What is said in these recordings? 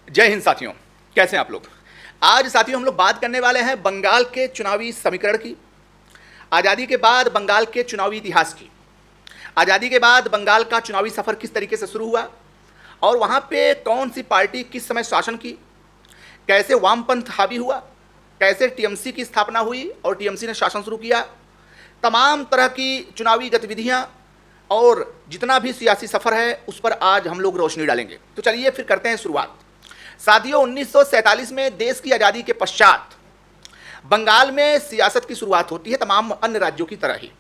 जय हिंद साथियों, कैसे हैं आप लोग। आज साथियों हम लोग बात करने वाले हैं बंगाल के चुनावी समीकरण की, आज़ादी के बाद बंगाल के चुनावी इतिहास की, आज़ादी के बाद बंगाल का चुनावी सफ़र किस तरीके से शुरू हुआ और वहाँ पे कौन सी पार्टी किस समय शासन की, कैसे वामपंथ हावी हुआ, कैसे टीएमसी की स्थापना हुई और टीएमसी ने शासन शुरू किया, तमाम तरह की चुनावी गतिविधियाँ और जितना भी सियासी सफ़र है उस पर आज हम लोग रोशनी डालेंगे। तो चलिए फिर करते हैं शुरुआत। साथियों 1947 में देश की आज़ादी के पश्चात बंगाल में सियासत की शुरुआत होती है, तमाम अन्य राज्यों की तरह ही।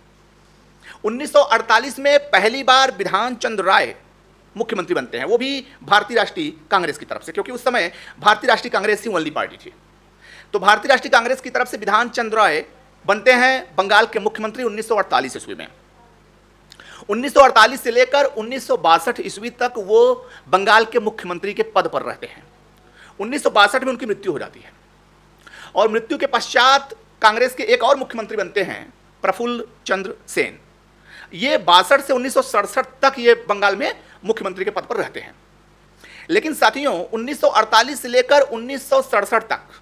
1948 में पहली बार विधान चंद्र राय मुख्यमंत्री बनते हैं, वो भी भारतीय राष्ट्रीय कांग्रेस की तरफ से, क्योंकि उस समय भारतीय राष्ट्रीय कांग्रेस ही ओनली पार्टी थी। तो भारतीय राष्ट्रीय कांग्रेस की तरफ से विधान चंद्र राय बनते हैं बंगाल के मुख्यमंत्री 1948 ईस्वी में। 1948 से लेकर 1962 ईस्वी तक वो बंगाल के मुख्यमंत्री के पद पर रहते हैं। 1962 में उनकी मृत्यु हो जाती है और मृत्यु के पश्चात कांग्रेस के एक और मुख्यमंत्री बनते हैं प्रफुल्ल चंद्र सेन। ये 62 से 1967 तक ये बंगाल में मुख्यमंत्री के पद पर रहते हैं। लेकिन साथियों 1948 से लेकर 1967 तक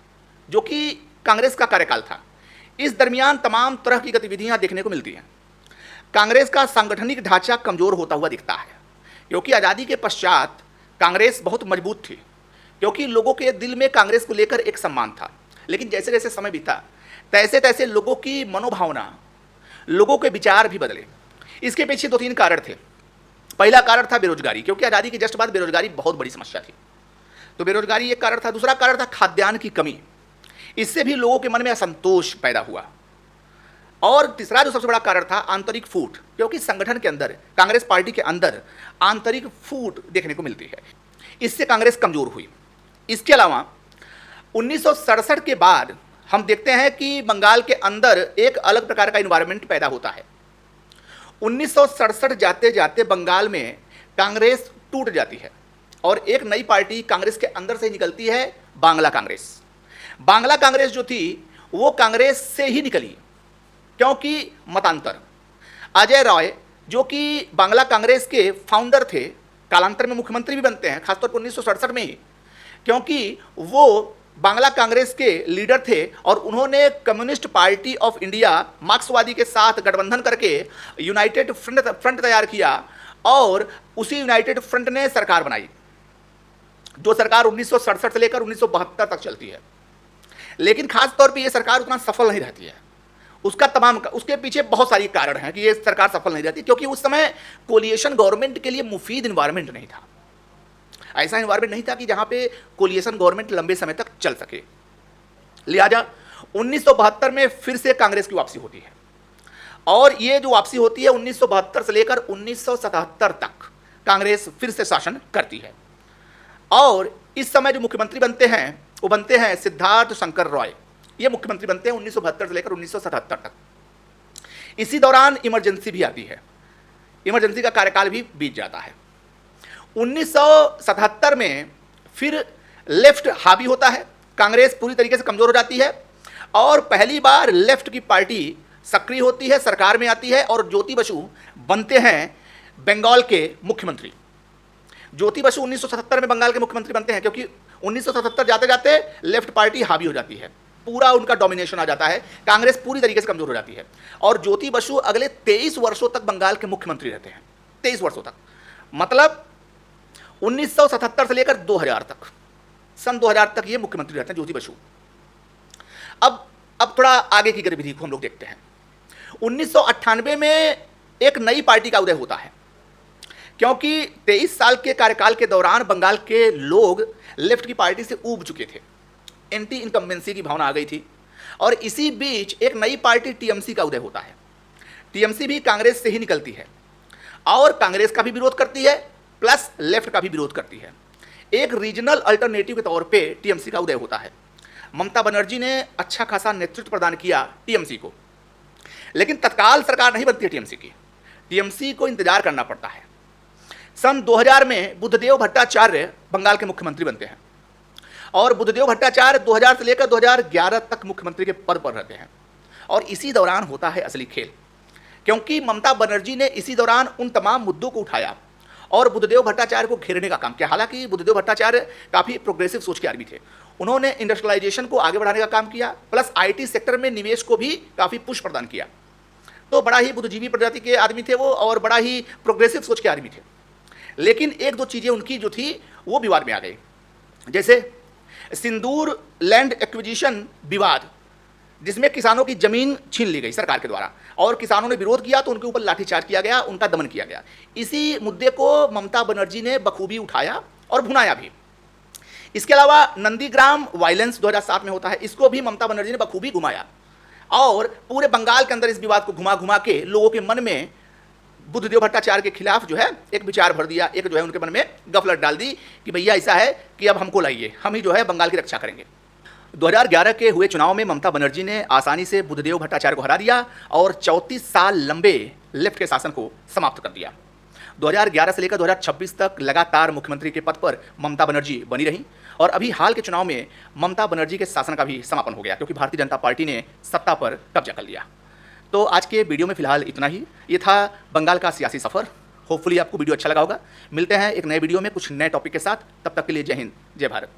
जो कि कांग्रेस का कार्यकाल था, इस दरमियान तमाम तरह की गतिविधियां देखने को मिलती हैं। कांग्रेस का सांगठनिक ढांचा कमजोर होता हुआ दिखता है, क्योंकि आज़ादी के पश्चात कांग्रेस बहुत मजबूत थी, क्योंकि लोगों के दिल में कांग्रेस को लेकर एक सम्मान था। लेकिन जैसे जैसे समय बीता तैसे तैसे लोगों की मनोभावना, लोगों के विचार भी बदले। इसके पीछे 2-3 कारण थे। पहला कारण था बेरोजगारी, क्योंकि आज़ादी के जस्ट बाद बेरोजगारी बहुत बड़ी समस्या थी, तो बेरोजगारी एक कारण था। दूसरा कारण था खाद्यान्न की कमी, इससे भी लोगों के मन में असंतोष पैदा हुआ। और तीसरा जो सबसे बड़ा कारण था आंतरिक फूट, क्योंकि संगठन के अंदर, कांग्रेस पार्टी के अंदर आंतरिक फूट देखने को मिलती है, इससे कांग्रेस कमजोर हुई। इसके अलावा 1967 के बाद हम देखते हैं कि बंगाल के अंदर एक अलग प्रकार का इन्वायरमेंट पैदा होता है। 1967 जाते जाते बंगाल में कांग्रेस टूट जाती है और एक नई पार्टी कांग्रेस के अंदर से निकलती है, बांग्ला कांग्रेस। बांग्ला कांग्रेस जो थी वो कांग्रेस से ही निकली, क्योंकि मतांतर। अजय राय जो कि बांग्ला कांग्रेस के फाउंडर थे, कालांतर में मुख्यमंत्री भी बनते हैं, खासतौर पर 1967 में ही, क्योंकि वो बांग्ला कांग्रेस के लीडर थे और उन्होंने कम्युनिस्ट पार्टी ऑफ इंडिया मार्क्सवादी के साथ गठबंधन करके यूनाइटेड फ्रंट तैयार किया और उसी यूनाइटेड फ्रंट ने सरकार बनाई, जो सरकार 1967 से लेकर 1972 तक चलती है। लेकिन खास तौर पे ये सरकार उतना सफल नहीं रहती है। उसके पीछे बहुत सारी कारण हैं कि ये सरकार सफल नहीं रहती, क्योंकि उस समय कोलिएशन गवर्नमेंट के लिए मुफीद इन्वायरमेंट नहीं था। ऐसा इन्वायरमेंट नहीं था कि जहां पे कोलिएशन गवर्नमेंट लंबे समय तक चल सके। लिहाजा 1972 में फिर से कांग्रेस की वापसी होती है और ये जो वापसी होती है 1972 से लेकर 1977 तक कांग्रेस फिर से शासन करती है। और इस समय जो मुख्यमंत्री बनते हैं वो बनते हैं सिद्धार्थ शंकर रॉय। ये मुख्यमंत्री बनते हैं 1972 से लेकर 1977 तक। इसी दौरान इमरजेंसी भी आती है, इमरजेंसी का कार्यकाल भी बीत जाता है। 1977 में फिर लेफ्ट हावी होता है, कांग्रेस पूरी तरीके से कमजोर हो जाती है और पहली बार लेफ्ट की पार्टी सक्रिय होती है, सरकार में आती है और ज्योति बसु बनते हैं बंगाल के मुख्यमंत्री। ज्योति बसु 1977 में बंगाल के मुख्यमंत्री बनते हैं, क्योंकि 1977 जाते जाते लेफ्ट पार्टी हावी हो जाती है, पूरा उनका डोमिनेशन आ जाता है, कांग्रेस पूरी तरीके से कमजोर हो जाती है और ज्योति बसु अगले 23 वर्षों तक बंगाल के मुख्यमंत्री रहते हैं। 23 वर्षों तक, मतलब 1977 से लेकर 2000 तक, सन 2000 तक ये मुख्यमंत्री रहते हैं ज्योति बसु। अब थोड़ा आगे की गतिविधि को हम लोग देखते हैं। 1998 में एक नई पार्टी का उदय होता है, क्योंकि 23 साल के कार्यकाल के दौरान बंगाल के लोग लेफ्ट की पार्टी से ऊब चुके थे, एंटी इनकम्बेंसी की भावना आ गई थी और इसी बीच एक नई पार्टी टीएमसी का उदय होता है। टीएमसी भी कांग्रेस से ही निकलती है और कांग्रेस का भी विरोध करती है प्लस लेफ्ट का भी विरोध करती है। एक रीजनल अल्टरनेटिव के तौर पे टीएमसी का उदय होता है। ममता बनर्जी ने अच्छा खासा नेतृत्व प्रदान किया टीएमसी को, लेकिन तत्काल सरकार नहीं बनती है टीएमसी की, टीएमसी को इंतजार करना पड़ता है। सन 2000 में बुद्धदेव भट्टाचार्य बंगाल के मुख्यमंत्री बनते हैं और बुद्धदेव भट्टाचार्य 2000 से लेकर 2011 तक मुख्यमंत्री के पद पर रहते हैं और इसी दौरान होता है असली खेल, क्योंकि ममता बनर्जी ने इसी दौरान उन तमाम मुद्दों को उठाया और बुद्धदेव भट्टाचार्य को घेरने का काम किया। हालांकि बुद्धदेव भट्टाचार्य काफ़ी प्रोग्रेसिव सोच के आदमी थे, उन्होंने इंडस्ट्रियलाइजेशन को आगे बढ़ाने का काम किया, प्लस आईटी सेक्टर में निवेश को भी काफ़ी पुश प्रदान किया। तो बड़ा ही बुद्धिजीवी प्रजाति के आदमी थे वो, और बड़ा ही प्रोग्रेसिव सोच के आदमी थे। लेकिन एक दो चीज़ें उनकी जो थी वो विवाद में आ गई, जैसे सिंदूर लैंड एक्विजिशन विवाद, जिसमें किसानों की जमीन छीन ली गई सरकार के द्वारा, और किसानों ने विरोध किया तो उनके ऊपर लाठीचार्ज किया गया, उनका दमन किया गया। इसी मुद्दे को ममता बनर्जी ने बखूबी उठाया और भुनाया भी। इसके अलावा नंदीग्राम वायलेंस 2007 में होता है, इसको भी ममता बनर्जी ने बखूबी घुमाया, और पूरे बंगाल के अंदर इस विवाद को घुमा घुमा के लोगों के मन में बुद्धदेव भट्टाचार्य के खिलाफ जो है एक विचार भर दिया, एक जो है उनके मन में गफलत डाल दी कि भैया ऐसा है कि अब हमको लाइए, हम ही जो है बंगाल की रक्षा करेंगे। 2011 के हुए चुनाव में ममता बनर्जी ने आसानी से बुद्धदेव भट्टाचार्य को हरा दिया और 34 साल लंबे लेफ्ट के शासन को समाप्त कर दिया। 2011 से लेकर 2026 तक लगातार मुख्यमंत्री के पद पर ममता बनर्जी बनी रहीं, और अभी हाल के चुनाव में ममता बनर्जी के शासन का भी समापन हो गया, क्योंकि भारतीय जनता पार्टी ने सत्ता पर कब्जा कर लिया। तो आज के वीडियो में फिलहाल इतना ही। ये था बंगाल का सियासी सफ़र। होपफुली आपको वीडियो अच्छा लगा होगा। मिलते हैं एक नए वीडियो में कुछ नए टॉपिक के साथ। तब तक के लिए जय हिंद, जय भारत।